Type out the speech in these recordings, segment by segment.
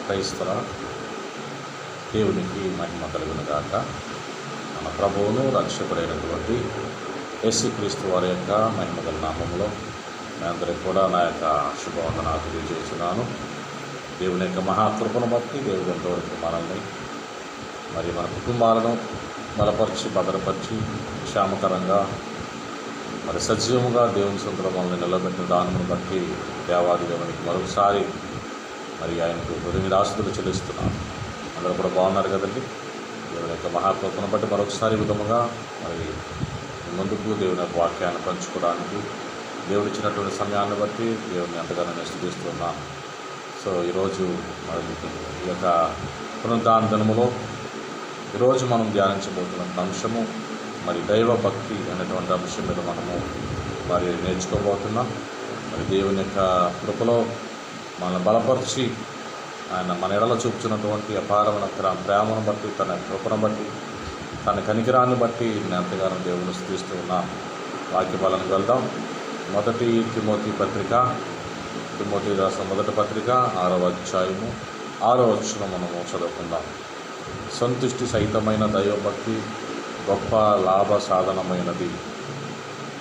క్రైస్తవ దేవునికి మహిమ కలుగును గాక. మన ప్రభువును రక్షకుడైనటువంటి యేసుక్రీస్తు వారి యొక్క మహిమగల నామములో మీ అందరికీ కూడా నా యొక్క శుభవందనాలు తెలియజేస్తున్నాను. దేవుని యొక్క మహాకృపను బట్టి దేవుడు ఎంతవరకు మనల్ని మరి మన కుటుంబాలను బలపరిచి భద్రపరిచి క్షేమకరంగా మరి సజీవంగా దేవుని సొంతలో మనల్ని నిలబెట్టిన దానిని బట్టి దేవాది దేవునికి మరొకసారి మరి ఆయనకు హృదయదాసులు చెల్లిస్తున్నాను. అందరూ కూడా బాగున్నారు కదండి. దేవుని యొక్క మహాకృపను బట్టి మరొకసారి విధముగా మరి ముందుకు దేవుని యొక్క వాక్యాన్ని పంచుకోవడానికి దేవుడు ఇచ్చినటువంటి సమయాన్ని బట్టి దేవుని ఎంతగానో నేను స్తుతిస్తున్నాను. సో ఈరోజు మరి ఈ యొక్క పునరుద్ధాన దినములో ఈరోజు మనం ధ్యానించబోతున్న అంశము మరి దైవ భక్తి అనేటువంటి అంశం మీద మనము మరి నేర్చుకోబోతున్నాం. మరి దేవుని యొక్క కృపలో మనల్ని బలపరిచి ఆయన మన ఎడల చూపుతున్నటువంటి అపారమైన ప్రేమను బట్టి, తన కృపను బట్టి, తన కనికరాన్ని బట్టి నేను ఎంతగానో దేవుని స్తుతిస్తూ ఉన్నాను. వాక్య బలానికి వెళ్దాం. మొదటి తిమోతి పత్రిక, తిమోతి రాసిన మొదటి పత్రిక 6వ అధ్యాయము 6వ వచనం మనము చదువుకుందాం. సంతుష్టి సహితమైన దైవభక్తి గొప్ప లాభ సాధనమైనది.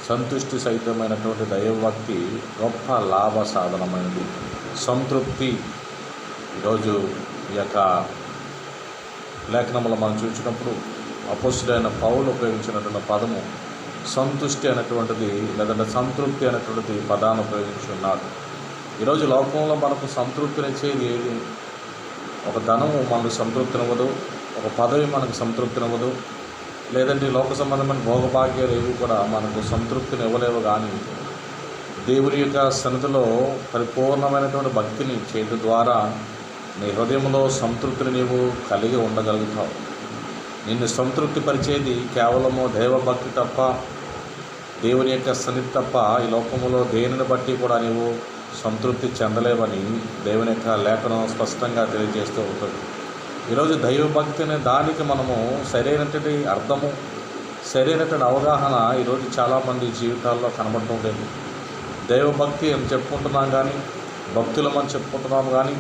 సంతుష్టి సహితమైనటువంటి దైవభక్తి గొప్ప లాభ సాధనమైనది. సంతృప్తి. ఈరోజు ఈ యొక్క లేఖనంలో మనం చూసినప్పుడు అపోస్తుడైన పౌలు ఉపయోగించినటువంటి పదము సంతుష్టి అనేటువంటిది, లేదంటే సంతృప్తి అనేటువంటిది పదాన్ని ఉపయోగించి ఉన్నాడు. ఈరోజు లోకంలో మనకు సంతృప్తినిచ్చేది ఏది? ఒక ధనము మనకు సంతృప్తినివ్వదు, ఒక పదవి మనకు సంతృప్తినివ్వదు, లేదంటే లోక సంబంధమైన భోగభాగ్యాలు ఏవి కూడా మనకు సంతృప్తిని ఇవ్వలేవు. కానీ దేవుని యొక్క సన్నిధిలో పరిపూర్ణమైనటువంటి భక్తిని చేయడం ద్వారా నీ హృదయంలో సంతృప్తిని నీవు కలిగి ఉండగలుగుతావు. నిన్ను సంతృప్తి పరిచేది కేవలము దైవభక్తి తప్ప, దేవుని యొక్క సన్నిధి తప్ప ఈ లోకములో దేనిని బట్టి కూడా నీవు సంతృప్తి చెందలేవని దేవుని యొక్క లేఖనం స్పష్టంగా తెలియజేస్తూ ఉంటుంది. ఈరోజు దైవభక్తి అనే దానికి మనము సరైనటువంటి అర్థము, సరైనటువంటి అవగాహన ఈరోజు చాలామంది జీవితాల్లో కనబడటం లేదు. దైవభక్తి అని చెప్పుకుంటున్నాం కానీ, భక్తులమని చెప్పుకుంటున్నాము కానీ,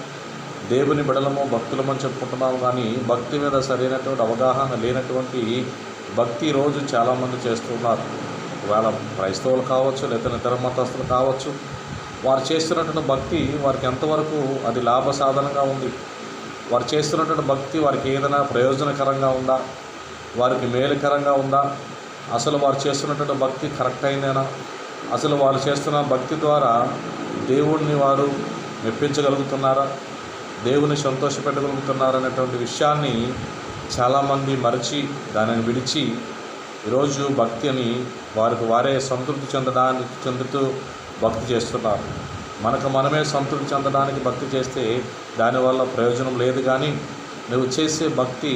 దేవుని బిడలము భక్తులమని చెప్పుకుంటున్నాము కానీ, భక్తి మీద సరైనటువంటి అవగాహన లేనటువంటి భక్తి ఈరోజు చాలామంది చేస్తున్నారు. ఒకవేళ క్రైస్తవులు కావచ్చు, లేదా ఇతర మతస్థులు కావచ్చు, వారు చేస్తున్నటువంటి భక్తి వారికి ఎంతవరకు అది లాభ సాధనంగా ఉంది? వారు చేస్తున్నటువంటి భక్తి వారికి ఏదైనా ప్రయోజనకరంగా ఉందా? వారికి మేలుకరంగా ఉందా? అసలు వారు చేస్తున్నటువంటి భక్తి కరెక్ట్ అయిననా? అసలు వారు చేస్తున్న భక్తి ద్వారా దేవుణ్ణి వారు మెప్పించగలుగుతున్నారా? దేవుని సంతోషపెట్టగలుగుతున్నారా అనేటువంటి విషయాన్ని చాలామంది మరచి, దానిని విడిచి ఈరోజు భక్తి అని వారికి వారే సంతృప్తి చెందుతూ భక్తి చేస్తున్నారు. మనకు మనమే సంతృప్తి చెందడానికి భక్తి చేస్తే దానివల్ల ప్రయోజనం లేదు. కానీ నువ్వు చేసే భక్తి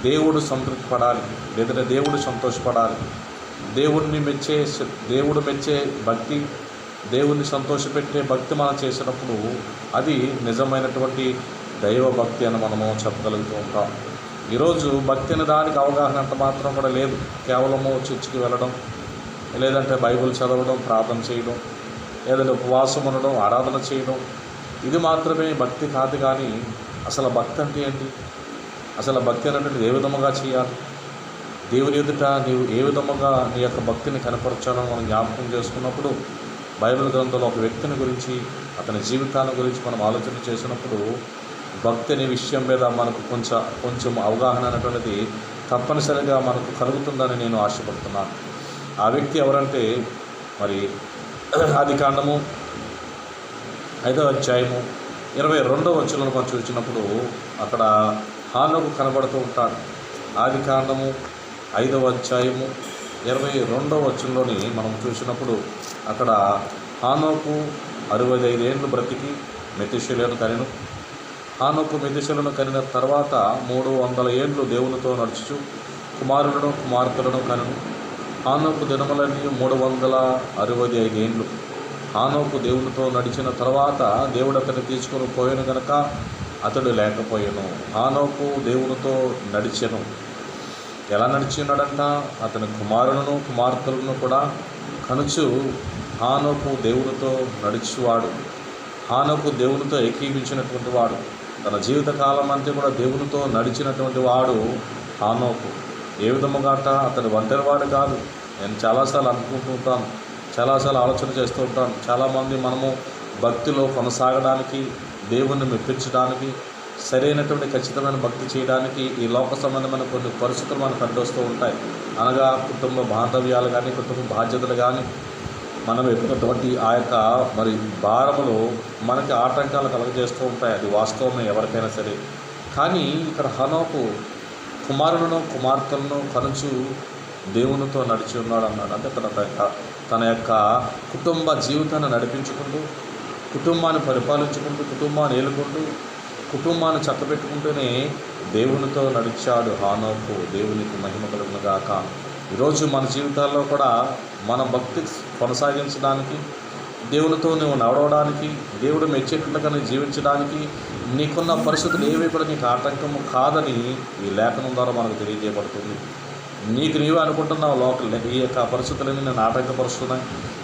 దేవుడు సంతృప్తి పడాలి, లేదంటే దేవుడు సంతోషపడాలి. దేవుడు మెచ్చే భక్తి, దేవుణ్ణి సంతోషపెట్టే భక్తి మనం చేసినప్పుడు అది నిజమైనటువంటి దైవ భక్తి అని మనము చెప్పగలుగుతూ ఉంటాం. ఈరోజు భక్తి అనే దానికి అవగాహన అంత మాత్రం కూడా లేదు. కేవలము చర్చికి వెళ్ళడం, లేదంటే బైబిల్ చదవడం, ప్రార్థన చేయడం, లేదంటే ఉపవాసం ఉండడం, ఆరాధన చేయడం, ఇది మాత్రమే భక్తి కాదు. కానీ అసలు భక్తి అంటే ఏంటి? అసలు భక్తి అనేటువంటి ఏ విధముగా చేయాలి? దేవుని ఎదుట నీవు ఏ విధముగా నీ యొక్క భక్తిని కనపరచాలని మనం జ్ఞాపకం చేసుకున్నప్పుడు బైబిల్ గ్రంథంలో ఒక వ్యక్తిని గురించి, అతని జీవితాన్ని గురించి మనం ఆలోచన చేసినప్పుడు భక్తి అనే విషయం మీద మనకు కొంచెం అవగాహన అనేటువంటిది తప్పనిసరిగా మనకు కలుగుతుందని నేను ఆశపడుతున్నాను. ఆ వ్యక్తి ఎవరంటే మరి ఆదికాండము 5వ అధ్యాయము 22వ వచనంలో మనం చూసినప్పుడు అక్కడ హానోకు కనబడుతూ ఉంటాడు. ఆదికాండము 5వ అధ్యాయము 22వ వచనంలోని మనం చూసినప్పుడు అక్కడ హానోకు 65 ఏళ్ళు బ్రతికి మెతుషెలను కనెను. హానోకు మెతుషెలను కనిన తర్వాత 300 ఏళ్ళు దేవునితో నడుచుచు కుమారులను కుమార్తెలను కనెను. హానోకు దినములన్నీ 365 ఏళ్ళు. హానోకు దేవునితో నడిచిన తర్వాత దేవుడు అతన్ని తీసుకొని పోయాను గనక అతడు లేకపోయాను. హానోకు దేవునితో నడిచెను. ఎలా నడిచిన్నాడంట? అతని కుమారులను కుమార్తెలను కూడా కనుచు హానోకు దేవునితో నడిచేవాడు. హానోకు దేవునితో ఏకీవించినటువంటి వాడు. తన జీవితకాలం అంతా కూడా దేవునితో నడిచినటువంటి వాడు హానోకు. ఏ విధముగా అతడు ఒంటరివాడు కాదు. నేను చాలాసార్లు అనుకుంటూ ఉంటాను, చాలాసార్లు ఆలోచన చేస్తూ ఉంటాను. చాలామంది మనము భక్తిలో కొనసాగడానికి, దేవుణ్ణి మెప్పించడానికి, సరైనటువంటి ఖచ్చితమైన భక్తి చేయడానికి ఈ లోక సంబంధమైన కొన్ని పరిస్థితులు మనకు అడ్డొస్తూ ఉంటాయి. అనగా కుటుంబ బాంధవ్యాలు కానీ, కుటుంబ బాధ్యతలు కానీ, మనం ఎప్పుడటువంటి ఆ యొక్క మరి భారములు మనకి ఆటంకాలు కలుగజేస్తూ ఉంటాయి. అది వాస్తవమే ఎవరికైనా సరే. కానీ ఇక్కడ హనోకు కుమారులను కుమార్తెలను కనుచు దేవునితో నడిచి ఉన్నాడు అన్నాడు. అంటే తన యొక్క కుటుంబ జీవితాన్ని నడిపించుకుంటూ, కుటుంబాన్ని పరిపాలించుకుంటూ, కుటుంబాన్ని ఏలుకుంటూ, కుటుంబాన్ని చక్కబెట్టుకుంటూనే దేవునితో నడిచాడు హానోకు. దేవునికి మహిమ కలుగును గాక. ఈరోజు మన జీవితాల్లో కూడా మన భక్తి కొనసాగించడానికి, దేవునితో నువ్వు నడవడానికి, దేవుడు మెచ్చేటట్లుగా నువ్వు జీవించడానికి నీకున్న పరిస్థితులు ఏవి కూడా నీకు ఆటంకము కాదని ఈ లేఖనం ద్వారా మనకు తెలియజేయబడుతుంది. నీకు నీవే అనుకుంటున్నావు లోకల్ ఈ యొక్క పరిస్థితులన్నీ నేను ఆటంకపరుస్తున్నాయి,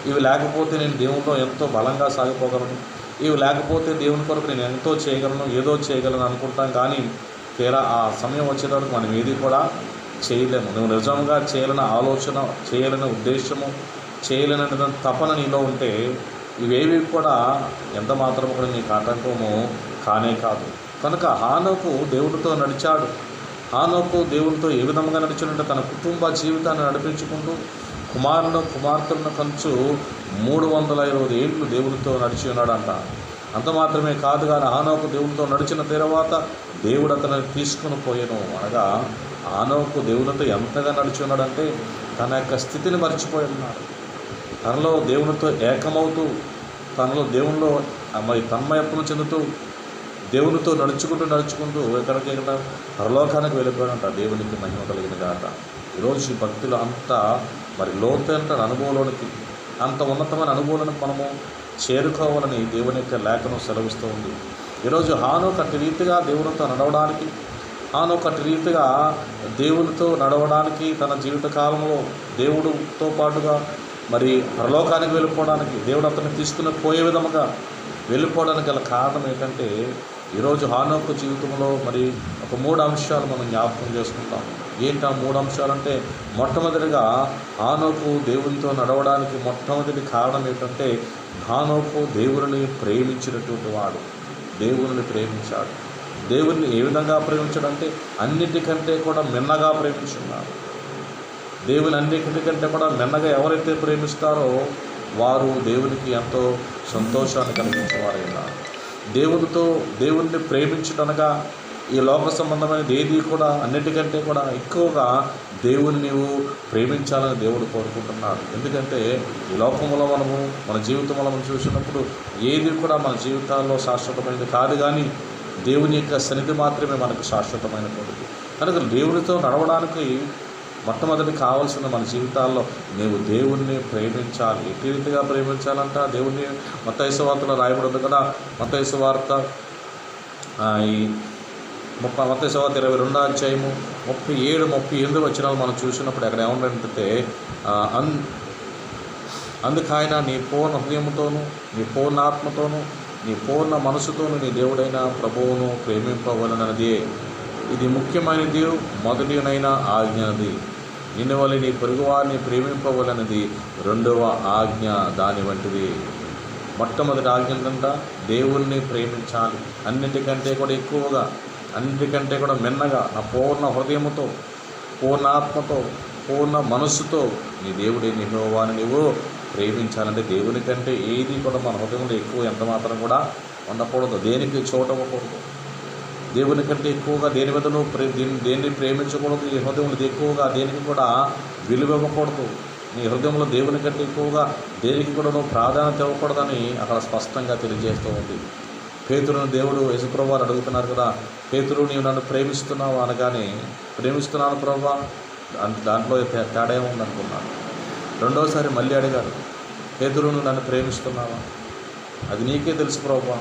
ఇవి లేకపోతే నేను దేవునిలో ఎంతో బలంగా సాగిపోగలను, ఇవి లేకపోతే దేవుని కొరకు నేను ఎంతో చేయగలను, ఏదో చేయగలను అనుకుంటాం. కానీ తీరా ఆ సమయం వచ్చేటప్పుడు మనం ఏది కూడా చేయలేము. నువ్వు నిజంగా చేయాలని ఆలోచన, చేయాలనే ఉద్దేశము, చేయాలనే తపన నీలో ఉంటే ఇవేవి కూడా ఎంత మాత్రం కూడా నీకు ఆటంకము కానే కాదు. కనుక హానోకు దేవుడితో నడిచాడు. హానోకు దేవునితో ఏ విధంగా నడిచాడంటే తన కుటుంబ జీవితాన్ని నడిపించుకుంటూ కుమారులను కుమార్తెలను కంచు 350 ఏళ్ళు దేవునితో నడిచి ఉన్నాడంట. అంత మాత్రమే కాదు కానీ హానోకు దేవునితో నడిచిన తర్వాత దేవుడు అతను తీసుకుని పోయాను. అనగా హానోకు దేవునితో ఎంతగా నడిచి ఉన్నాడంటే తన యొక్క స్థితిని మర్చిపోయి ఉన్నాడు. తనలో దేవునితో ఏకమవుతూ, తనలో దేవునిలో మరి తన్మయత్వం చెందుతూ, దేవునితో నడుచుకుంటూ ఎక్కడికి పరలోకానికి వెళ్ళిపోయాడంట. దేవునికి మహిమ కలిగిన గాక. ఈరోజు ఈ భక్తులు అంత మరి లోతైన అనుభవంలోనికి, అంత ఉన్నతమైన అనుభవానికి మనము చేరుకోవాలని దేవుని యొక్క లేఖనం సెలవిస్తూ ఉంది. ఈరోజు హానోకు అట్టి రీతిగా దేవునితో నడవడానికి, హానోకు అట్టి రీతిగా దేవునితో నడవడానికి, తన జీవితకాలంలో దేవుడితో పాటుగా మరి పరలోకానికి వెళ్ళిపోవడానికి, దేవుడు అతన్ని తీసుకుని పోయే విధముగా వెళ్ళిపోవడానికి గల కారణం ఏంటంటే ఈరోజు హానోకు జీవితంలో మరి ఒక 3 అంశాలు మనం జ్ఞాపకం చేసుకుంటాం. ఏంటి ఆ 3 అంశాలంటే, మొట్టమొదటిగా హానోకు దేవునితో నడవడానికి మొట్టమొదటి కారణం ఏంటంటే హానోకు దేవుని ప్రేమించినటువంటి వాడు. దేవుని ప్రేమించాడు. దేవుణ్ణి ఏ విధంగా ప్రేమించాడంటే అన్నిటికంటే కూడా మిన్నగా ప్రేమించున్నాడు. దేవుని అన్నిటికంటే కూడా మిన్నగా ఎవరైతే ప్రేమిస్తారో వారు దేవునికి ఎంతో సంతోషాన్ని కలిగించేవారైనా. దేవుణ్ణి ప్రేమించడనగా ఈ లోక సంబంధమైనది ఏది కూడా అన్నిటికంటే కూడా ఎక్కువగా దేవుని నీవు ప్రేమించాలని దేవుడు కోరుకుంటున్నాడు. ఎందుకంటే ఈ లోకంలో మన జీవితంలో మనం చూసినప్పుడు ఏది కూడా మన జీవితాల్లో శాశ్వతమైనది కాదు, కానీ దేవుని యొక్క సన్నిధి మాత్రమే మనకు శాశ్వతమైనటువంటిది. కనుక దేవునితో నడవడానికి మొట్టమొదటి కావాల్సిన మన జీవితాల్లో నీవు దేవుణ్ణి ప్రేమించాలి. ఎట్టి రీతిగా ప్రేమించాలంట దేవుణ్ణి మత్తయి సువార్తలో రాయబడింది కదా. మత్తయి సువార్త ఈ మత్తయి సువార్త 22వ అధ్యాయము 37, 38 వచనాలు మనం చూసినప్పుడు అక్కడ ఏమంటే అందుకైనా నీ పూర్ణ హృదయముతోనూ, నీ పూర్ణ ఆత్మతోనూ, నీ పూర్ణ మనసుతోనూ నీ దేవుడైన ప్రభువును ప్రేమింపవలనది. ఇది ముఖ్యమైనది, మొదటినైన ఆజ్ఞది. నిన్ను వలె నీ పొరుగువారిని ప్రేమింపవలనది 2వ ఆజ్ఞ దాని వంటిది. మొట్టమొదటి ఆజ్ఞ ఏంటంట దేవుణ్ణి ప్రేమించాలి. అన్నిటికంటే కూడా ఎక్కువగా, అన్నిటికంటే కూడా మిన్నగా నా పూర్ణ హృదయముతో, పూర్ణ ఆత్మతో, పూర్ణ మనస్సుతో నీ దేవుడైన యెహోవాను నీవు ప్రేమించాలంటే దేవుని కంటే ఏది కూడా మన హృదయంలో ఎక్కువ ఎంత మాత్రం కూడా ఉండకూడదు. దేనికి చూడకూడదు. దేవుని కంటే ఎక్కువగా దేని మీద దేన్ని ప్రేమించకూడదు. ఈ హృదయంలో ఎక్కువగా దేనికి కూడా విలువ ఇవ్వకూడదు. నీ హృదయంలో దేవుని కంటే ఎక్కువగా దేనికి కూడా నువ్వు ప్రాధాన్యత ఇవ్వకూడదని అక్కడ స్పష్టంగా తెలియజేస్తూ ఉంది. పేతురుని దేవుడు యేసుప్రభువు వారు అడుగుతున్నారు కదా, పేతురు నీవు నన్ను ప్రేమిస్తున్నావు అనగానే, ప్రేమిస్తున్నాను ప్రభువా, దాంట్లో తేడా ఏముందనుకున్నాను. రెండోసారి మళ్ళీ అడిగాడు, పేతురు నువ్వు నన్ను ప్రేమిస్తున్నావా, అది నీకే తెలుసు ప్రభువా.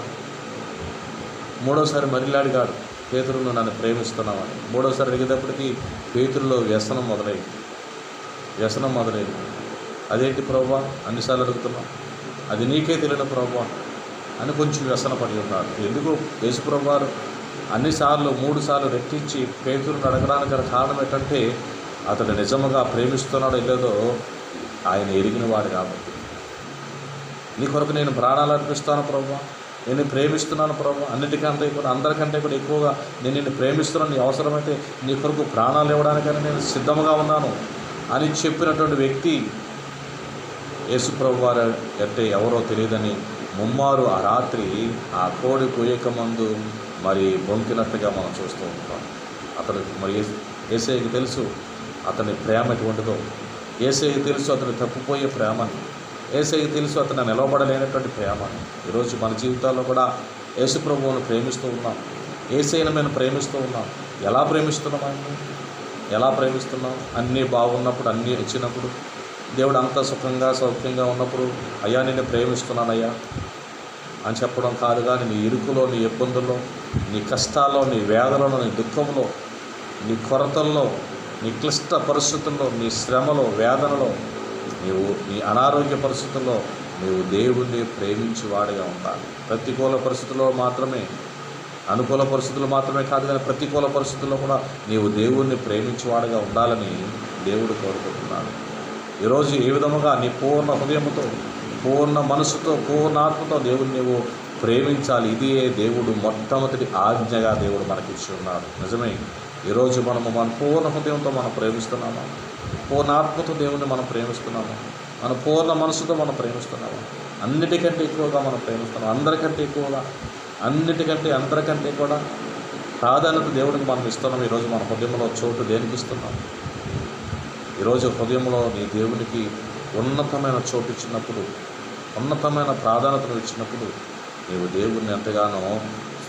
మూడోసారి మళ్ళీ అడిగాడు, పేతురు నువ్వు నన్ను ప్రేమిస్తున్నావని. మూడోసారి అడిగేటప్పటికీ పేతురులో వ్యసనం మొదలైంది. అదేంటి ప్రభువా అన్నిసార్లు అడుగుతున్నావు, అది నీకే తెలియని ప్రభువా అని కొంచెం వ్యసన పడి ఉన్నాడు. ఎందుకు యేసుప్రభువు వారు అన్నిసార్లు 3 సార్లు రెట్టించి పేతురుని అడగడానికి గల కారణం ఏంటంటే అతడు నిజముగా ప్రేమిస్తున్నాడో లేదో ఆయన ఎరిగినవాడు కాబట్టి. నీ కొరకు నేను ప్రాణాలు అర్పిస్తాను ప్రభువా, నేను ప్రేమిస్తున్నాను ప్రభువా, అన్నిటికంటే కూడా అందరికంటే కూడా ఎక్కువగా నేను నిన్ను ప్రేమిస్తున్నాను, నీ అవసరమైతే నీ కొరకు ప్రాణాలు ఇవ్వడానికైనా నేను సిద్ధంగా ఉన్నాను అని చెప్పినటువంటి వ్యక్తి యేసు ప్రభువారు అంటే ఎవరో తెలియదని ముమ్మారు ఆ రాత్రి ఆ కోడి కొయ్యక ముందు మరి బొంకినట్టుగా మనం చూస్తూ ఉంటాం. అతను మరి యేసయ్యకి తెలుసు అతని ప్రేమ ఎటువంటిదో, యేసయ్యకి తెలుసు అతను తప్పిపోయే ప్రేమని, యేసయ్యకి తెలుసు అతను నిలవబడలేనటువంటి ప్రేమని. ఈరోజు మన జీవితాల్లో కూడా యేసు ప్రభువును ప్రేమిస్తూ ఉన్నాం, యేసయ్యను మేము ప్రేమిస్తూ ఉన్నాం. ఎలా ప్రేమిస్తున్నాం ఆయన్ని? ఎలా ప్రేమిస్తున్నాం? అన్నీ బాగున్నప్పుడు, అన్నీ వచ్చినప్పుడు, దేవుడు అంతా సుఖంగా సౌఖ్యంగా ఉన్నప్పుడు అయ్యా నిన్ను ప్రేమిస్తున్నానయ్యా అని చెప్పడం కాదు, కానీ నీ ఇరుకులో, నీ ఇబ్బందుల్లో, నీ కష్టాల్లో, నీ వేదనలో, నీ దుఃఖంలో, నీ కొరతల్లో, నీ క్లిష్ట పరిస్థితుల్లో, నీ శ్రమలో, వేదనలో, నీ అనారోగ్య పరిస్థితుల్లో నీవు దేవుణ్ణి ప్రేమించి వాడిగా ఉండాలి. ప్రతికూల పరిస్థితుల్లో మాత్రమే, అనుకూల పరిస్థితులు మాత్రమే కాదు, కానీ ప్రతికూల పరిస్థితుల్లో కూడా నీవు దేవుణ్ణి ప్రేమించి వాడిగా ఉండాలని దేవుడు కోరుకుంటున్నాడు. ఈరోజు ఏ విధముగా నీ పూర్ణ హృదయంతో, పూర్ణ మనసుతో, పూర్ణ ఆత్మతో దేవుడిని నీవు ప్రేమించాలి. ఇదే దేవుడు మొట్టమొదటి ఆజ్ఞగా దేవుడు మనకిచ్చి ఉన్నాడు. నిజమే, ఈరోజు మనము మన పూర్ణ హృదయంతో మనం ప్రేమిస్తున్నాము, పూర్ణ ఆత్మతో దేవుణ్ణి మనం ప్రేమిస్తున్నాము, మన పూర్ణ మనసుతో మనం ప్రేమిస్తున్నాము. అన్నిటికంటే ఎక్కువగా మనం ప్రేమిస్తున్నాం, అందరికంటే ఎక్కువగా, అన్నిటికంటే అందరికంటే కూడా ప్రాధాన్యత దేవుడికి మనం ఇస్తున్నాం. ఈరోజు మన హృదయంలో చోటు దేనికి ఇస్తున్నాం? ఈరోజు హృదయంలో నీ దేవునికి ఉన్నతమైన చోటు ఇచ్చినప్పుడు, ఉన్నతమైన ప్రాధాన్యతను ఇచ్చినప్పుడు నీవు దేవుడిని ఎంతగానో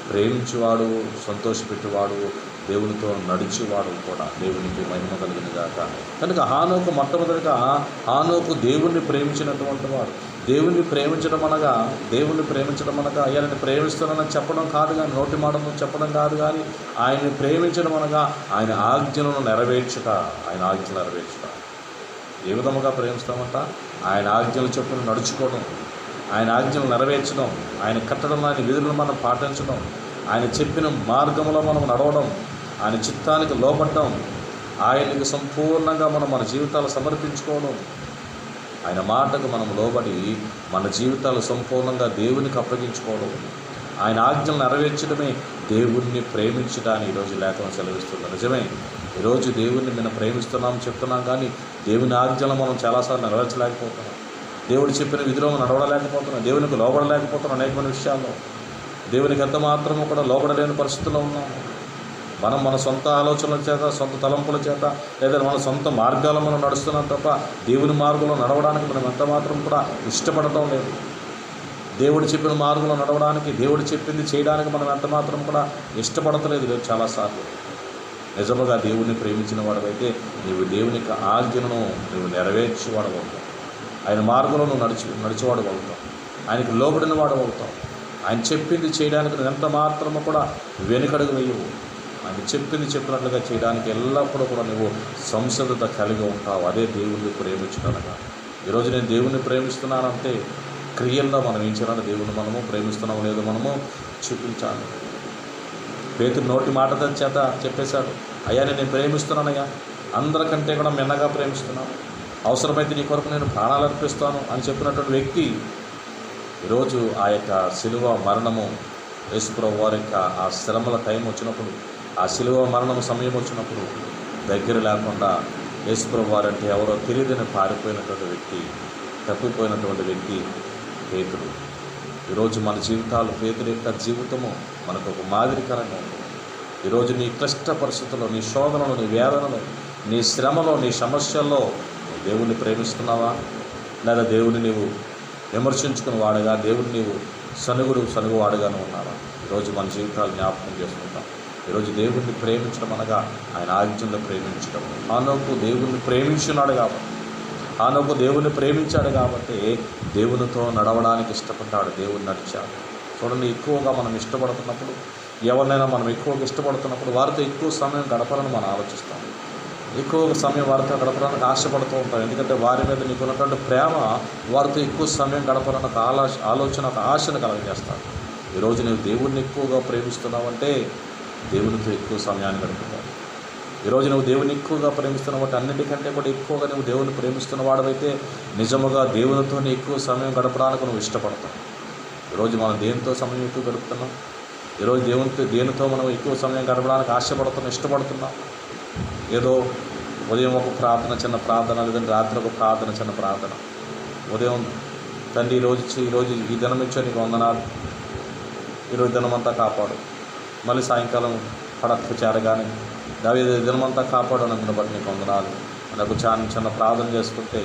ప్రేమించేవాడు, సంతోషపెట్టేవాడు, దేవునితో నడిచేవాడు కూడా. దేవునికి మహిమ కలిగిన గాక. కనుక హానోకు మొట్టమొదటిగా హానోకు దేవుణ్ణి ప్రేమించినటువంటి వాడు. దేవుణ్ణి ప్రేమించడం అనగా అయ్యా నేను ప్రేమిస్తున్నానని చెప్పడం కాదు, కానీ నోటి మాటను చెప్పడం కాదు, కానీ ఆయన్ని ప్రేమించడం అనగా ఆయన ఆజ్ఞలను నెరవేర్చుట. ఏ విధముగా ప్రేమిస్తామంట? ఆయన ఆజ్ఞలు చొప్పున నడుచుకోవడం, ఆయన ఆజ్ఞలు నెరవేర్చడం, ఆయన కట్టడం, ఆయన విధులను మనం పాటించడం, ఆయన చెప్పిన మార్గంలో మనం నడవడం, ఆయన చిత్తానికి లోబడ్డం, ఆయనకి సంపూర్ణంగా మనం మన జీవితాలు సమర్పించుకోవడం, ఆయన మాటకు మనం లోబడి మన జీవితాలు సంపూర్ణంగా దేవునికి అప్పగించుకోవడం, ఆయన ఆజ్ఞలు నెరవేర్చడమే దేవుణ్ణి ప్రేమించడాన్ని ఈరోజు లేఖనం సెలవిస్తుంది. నిజమే, ఈరోజు దేవుణ్ణి మనం ప్రేమిస్తున్నాం చెప్తున్నాం, కానీ దేవుని ఆజ్ఞలు మనం చాలాసార్లు నెరవేర్చలేకపోతున్నాం, దేవుడు చెప్పిన విధిలో నడవడలేకపోతున్నాం, దేవునికి లోబడలేకపోతున్నాం. అనేకమైన విషయాల్లో దేవునికి ఎంత మాత్రము కూడా లోబడలేని పరిస్థితుల్లో ఉన్నాము. మనం మన సొంత ఆలోచనల చేత, సొంత తలంపుల చేత, లేదా మన సొంత మార్గాల మనం నడుస్తున్నాం తప్ప దేవుని మార్గంలో నడవడానికి మనం ఎంత మాత్రం కూడా ఇష్టపడటం లేదు. దేవుడు చెప్పిన మార్గంలో నడవడానికి, దేవుడు చెప్పింది చేయడానికి మనం ఎంత మాత్రం కూడా ఇష్టపడతలేదు చాలాసార్లు. నిజముగా దేవుణ్ణి ప్రేమించిన వాడవైతే నీవు దేవునికి ఆజ్ఞను నువ్వు నెరవేర్చేవాడవుతావు, ఆయన మార్గంలో నువ్వు నడిచేవాడు అవుతావు, ఆయనకు లోబడిన వాడు అవుతావు. ఆయన చెప్పింది చేయడానికి నువ్వు ఎంత మాత్రము కూడా వెనుకడుగు వేయవు. ఆయన చెప్పింది చెప్పినట్లుగా చేయడానికి ఎల్లప్పుడూ కూడా నువ్వు సంసిద్ధత కలిగి ఉంటావు. అదే దేవుణ్ణి ప్రేమించడానికి. ఈరోజు నేను దేవుణ్ణి ప్రేమిస్తున్నానంటే క్రియల్లో మనం ఏం చేయాలి? దేవుణ్ణి మనము ప్రేమిస్తున్నామో లేదో మనము చూపించాలి. పేతురు నోటి మాట చేత చెప్పేశాడు, అయ్యా నేను ప్రేమిస్తున్నానయ్యా, అందరికంటే కూడా మిన్నగా ప్రేమిస్తున్నాను, అవసరమైతే నీ కొరకు నేను ప్రాణాలు అర్పిస్తాను అని చెప్పినటువంటి వ్యక్తి ఈరోజు ఆ యొక్క శిలువ మరణము, యేసుప్రభువు వారి యొక్క ఆ శ్రమల టైం వచ్చినప్పుడు, ఆ శిలువ మరణం సమయం వచ్చినప్పుడు దగ్గర లేకుండా యేసుప్రభువు వారంటే ఎవరో తెలియదని పారిపోయినటువంటి వ్యక్తి, తప్పిపోయినటువంటి వ్యక్తి పేతురు. ఈరోజు మన జీవితాలు, పేతురు యొక్క జీవితము మనకు ఒక మాదిరికరంగా ఉంది. ఈరోజు నీ క్లిష్ట పరిస్థితుల్లో, నీ శోధనలో, నీ వేదనలో, నీ శ్రమలో, నీ సమస్యల్లో దేవుణ్ణి ప్రేమిస్తున్నావా? లేదా దేవుని నీవు విమర్శించుకుని వాడుగా, దేవుని నీవు సనుగువాడుగానే ఉన్నావా? ఈరోజు మన జీవితాలు జ్ఞాపకం చేసుకుంటాం. ఈరోజు దేవుణ్ణి ప్రేమించడం అనగా ఆయన ఆజ్ఞలు ప్రేమించడం. హానోకు దేవుణ్ణి ప్రేమించున్నాడు కాబట్టి, హానోకు దేవుణ్ణి ప్రేమించాడు కాబట్టి దేవునితో నడవడానికి ఇష్టపడ్డాడు, దేవుని నడిచాడు. చూడండి, ఎక్కువగా మనం ఇష్టపడుతున్నప్పుడు, ఎవరినైనా మనం ఎక్కువగా ఇష్టపడుతున్నప్పుడు వారితో ఎక్కువ సమయం గడపాలని మనం ఆలోచిస్తాం, ఎక్కువ సమయం వారితో గడపడానికి ఆశపడుతూ ఉంటాం. ఎందుకంటే వారి మీద నీకున్నటువంటి ప్రేమ వారితో ఎక్కువ సమయం గడపాలన్న ఒక ఆలోచన, ఒక ఆశను కలగజేస్తాడు. ఈరోజు నువ్వు దేవుణ్ణి ఎక్కువగా ప్రేమిస్తున్నావంటే దేవునితో ఎక్కువ సమయాన్ని గడుపుతావు. ఈరోజు నువ్వు దేవుని ఎక్కువగా ప్రేమిస్తున్న వాటి అన్నిటికంటే కూడా ఎక్కువగా నువ్వు దేవుని ప్రేమిస్తున్న వాడవైతే నిజముగా దేవునితో ఎక్కువ సమయం గడపడానికి నువ్వు ఇష్టపడతావు. ఈరోజు మనం దేనితో సమయం ఎక్కువ గడుపుతున్నాం? ఈరోజు దేనితో మనం ఎక్కువ సమయం గడపడానికి ఆశపడుతున్నాం, ఇష్టపడుతున్నాం? ఏదో ఉదయం ఒక ప్రార్థన, చిన్న ప్రార్థన, లేదంటే రాత్రి ఒక ప్రార్థన, చిన్న ప్రార్థన. ఉదయం తండ్రి ఈరోజు ఈ దినం ఇచ్చో నీకు వందనాలు, ఈరోజు దినమంతా కాపాడు. మళ్ళీ సాయంకాలం పడకు చేరగానే దావీదు దినమంతా కాపాడు అన్నందుని బట్టి నీకు వందనాలు. నాకు చిన్న ప్రార్థన చేసుకుంటే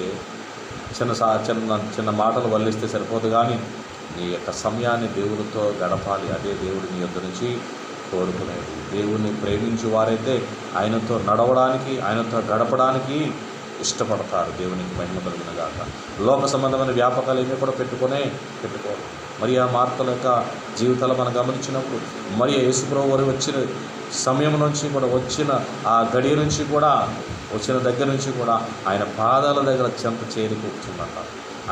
చిన్న మాటలు వల్లిస్తే సరిపోదు, కానీ నీ యొక్క సమయాన్ని దేవునితో గడపాలి. అదే దేవుడు నీ యొద్ద నుంచి కోరుకునేది. దేవుణ్ణి ప్రేమించే వారైతే ఆయనతో నడవడానికి, ఆయనతో గడపడానికి ఇష్టపడతారు. దేవునికి మహిమ కలిగిన గాక. లోక సంబంధమైన వ్యాపకాలు ఏమీ కూడా పెట్టుకోరు. మరి ఆ మార్తల యొక్క జీవితాలు మనం గమనించినప్పుడు, మరి యేసుప్రభువు వారు వచ్చిన సమయం నుంచి కూడా, వచ్చిన ఆ గడియ నుంచి కూడా, వచ్చిన దగ్గర నుంచి కూడా ఆయన పాదాల దగ్గర చెంత చేరి కూర్చుందంట.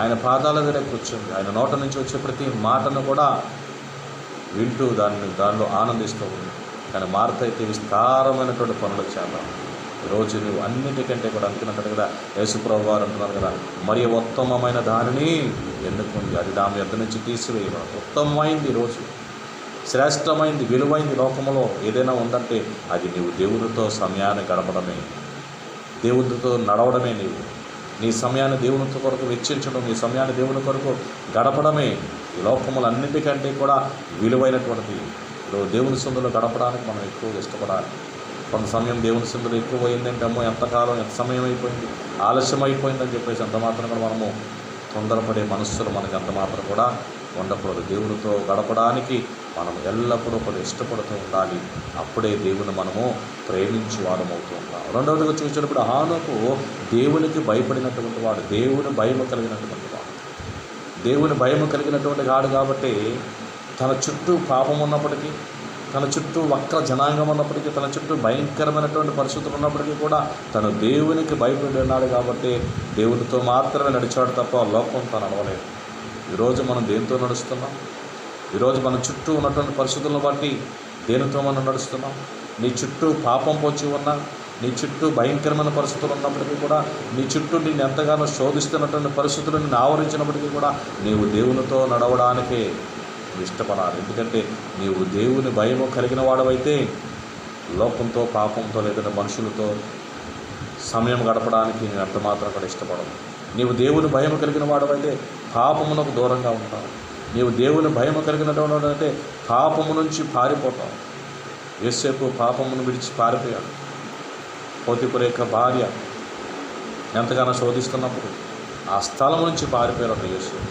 ఆయన పాదాల దగ్గర కూర్చుంది. ఆయన నోట నుంచి వచ్చే ప్రతి మాటను కూడా వింటూ దానిలో ఆనందిస్తూ ఉంది. కానీ మార్త అయితే విస్తారమైనటువంటి పనులు చేద్దాం. ఈరోజు నువ్వు అన్నిటికంటే కూడా అనుకున్నట్టు కదా, యేసుప్రభు వారు అంటున్నారు కదా, మరి ఉత్తమమైన దానిని ఎన్నుకుంది, అది దాని యొద్ద నుంచి తీసివేయడం. ఉత్తమమైంది, ఈరోజు శ్రేష్టమైంది, విలువైంది లోకంలో ఏదైనా ఉందంటే అది నీవు దేవునితో సమయాన్ని గడపడమే, దేవునితో నడవడమే. నీ సమయాన్ని దేవుని కొరకు వెచ్చించడం, నీ సమయాన్ని దేవుని కొరకు గడపడమే ఈ లోకములు అన్నిటికంటే కూడా విలువైనటువంటిది. దేవుని సందులో గడపడానికి మనం ఎక్కువగా ఇష్టపడాలి. కొంత సమయం దేవుని సందులో ఎక్కువ అయిందంటే అమ్మో ఎంతకాలం, ఎంత సమయం అయిపోయింది, ఆలస్యం అయిపోయిందని చెప్పేసి అంత మాత్రం కూడా మనము తొందరపడే మనస్సులు మనకు అంత మాత్రం కూడా ఉండకూడదు. దేవునితో గడపడానికి మనం ఎల్లప్పుడూ కూడా ఇష్టపడుతూ ఉండాలి. అప్పుడే దేవుని మనము ప్రేమించి వారమవుతూ ఉంటాం. రెండవదిగా చూసినప్పుడు హానోకు దేవునికి భయపడినటువంటి వాడు, దేవుని భయం కలిగినటువంటి వాడు. దేవుని భయం కలిగినటువంటి వాడు కాబట్టి తన చుట్టూ పాపం ఉన్నప్పటికీ, తన చుట్టూ వక్ర జనాంగం ఉన్నప్పటికీ, తన చుట్టూ భయంకరమైనటువంటి పరిస్థితులు ఉన్నప్పటికీ కూడా తను దేవునికి భయపడి ఉన్నాడు కాబట్టి దేవునితో మాత్రమే నడిచాడు తప్ప లోకంతో నడవలేదు. ఈరోజు మనం దేనితో నడుస్తున్నాం? ఈరోజు మన చుట్టూ ఉన్నటువంటి పరిస్థితులను బట్టి దేనితో మనం నడుస్తున్నాం? నీ చుట్టూ పాపం పొంచి ఉన్నా, నీ చుట్టూ భయంకరమైన పరిస్థితులు ఉన్నప్పటికీ కూడా, నీ చుట్టూ నిన్ను ఎంతగానో శోధిస్తున్నటువంటి పరిస్థితులు నిన్ను ఆవరించినప్పటికీ కూడా నీవు దేవునితో నడవడానికే ఇష్టపడాలి. ఎందుకంటే నీవు దేవుని భయము కలిగిన వాడవైతే లోకంతో, పాపంతో, లేదంటే మనుషులతో సమయం గడపడానికి నేను ఎంత మాత్రం కూడా ఇష్టపడను. నీవు దేవుని భయం కలిగిన వాడవైతే పాపమునకు దూరంగా ఉంటావు. నీవు దేవుని భయం కలిగినటువంటి అంటే పాపము నుంచి పారిపోతావు. యోసేపు పాపమును విడిచి పారిపోయాడు. పోతీఫరు యొక్క భార్య ఎంతగానో శోధిస్తున్నప్పుడు ఆ స్థలం నుంచి పారిపోయాడు యోసేపు.